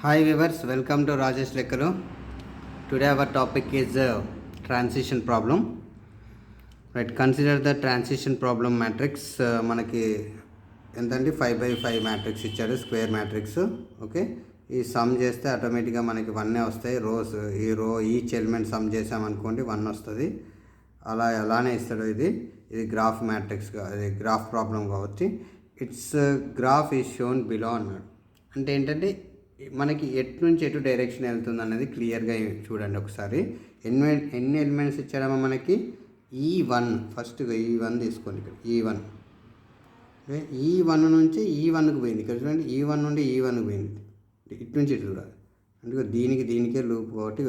Hi viewers, welcome to Rajesh Lekkalu. Today our topic is transition problem. Right, consider the transition problem matrix. మనకి ఎంతండి 5x5 matrix ఇచ్చాడు, square matrix. Okay, ఈ some చేస్తే ఆటోమేటిక్గా మనకి 1 వస్తాయి. రోస్ ఈ రో ఈచ్ ఎలిమెంట్ సమ్ చేసామనుకోండి 1 వస్తుంది. అలానే ఇస్తాడు. ఇది గ్రాఫ్ మ్యాట్రిక్స్, ఇది గ్రాఫ్ ప్రాబ్లం కాబట్టి it's graph is shown below అన్నాడు. అంటే ఏంటంటే మనకి ఎటు నుంచి ఎటు డైరెక్షన్ వెళ్తుంది అన్నది క్లియర్గా చూడండి ఒకసారి. ఎన్ని ఎలిమెంట్స్ ఇచ్చాడమ్మా మనకి? E1. ఫస్ట్గా E1 తీసుకోండి. ఇక్కడ E1, E1 నుంచి E1కి పోయింది. ఇక్కడ చూడండి, E1 నుండి E1కి పోయింది. ఇటు నుంచి ఇటు చూడాలి. అంటే దీనికే లూప్ కాబట్టి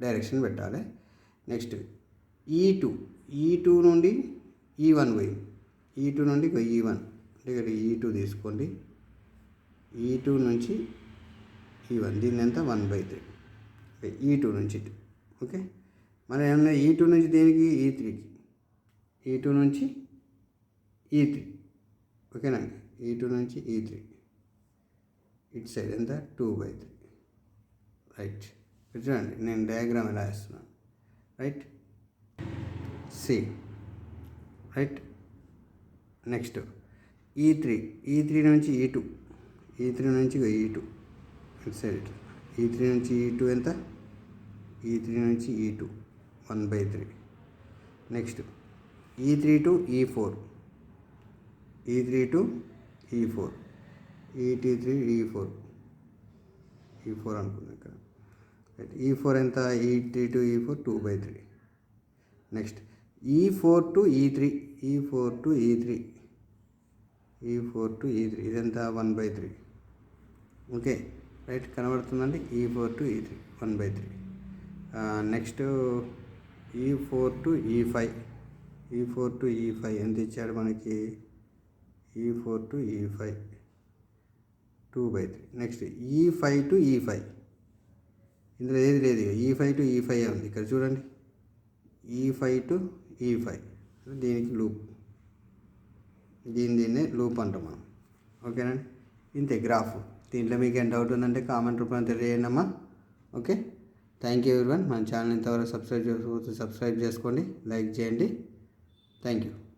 డైరెక్షన్ పెట్టాలి. నెక్స్ట్ E2 నుండి E1 పోయింది. E2 నుండి E1 అంటే ఇక్కడ E2 తీసుకోండి. E2 నుంచి E1, దీన్ని ఎంత 1/3. E2 నుంచి. ఓకే, మన ఏమన్నా E2 నుంచి దేనికి? E3కి. E2 నుంచి E3. ఓకేనా? E2 నుంచి E3 ఇటు సైడ్ ఎంత? 2/3. రైట్, చూడండి నేను డయాగ్రామ్ ఎలా వేస్తున్నాను. Right, C. Right, next E3 నుంచి E3 నుంచి E2 ఇటు సైడ్. E3 నుంచి E2 ఎంత? E3 నుంచి E2 1/3. Next E3 to E4, E3 to E4, E3 E4 అనుకుందాం ఇక్కడ. E4 ఎంత? E3 to E4 2/3. Next E4 to E3, E4 to E3 ఇదంతా 1/3. ఓకే, రైట్, కనబడుతుందండి. E4 to E3 1/3. Next E4 to E5 ఎంత ఇచ్చాడు మనకి? E4 to E5 2/3. Next E5 to E5, ఇందులో ఏది లేదు. E5 టు E5 ఉంది ఇక్కడ చూడండి. E5 టు E5 దీనికి లూప్, దీన్నే లూప్ అంటాం మనం. ఓకేనండి, ఇంతే గ్రాఫ్. దీంట్లో మీకు ఏం డౌట్ ఉందంటే కామెంట్ రూపంలో తెలియజేయండి అమ్మా. Okay, thank you everyone. మన ఛానల్ ఇంతవరకు సబ్స్క్రైబ్ చేసుకోండి, లైక్ చేయండి. Thank you.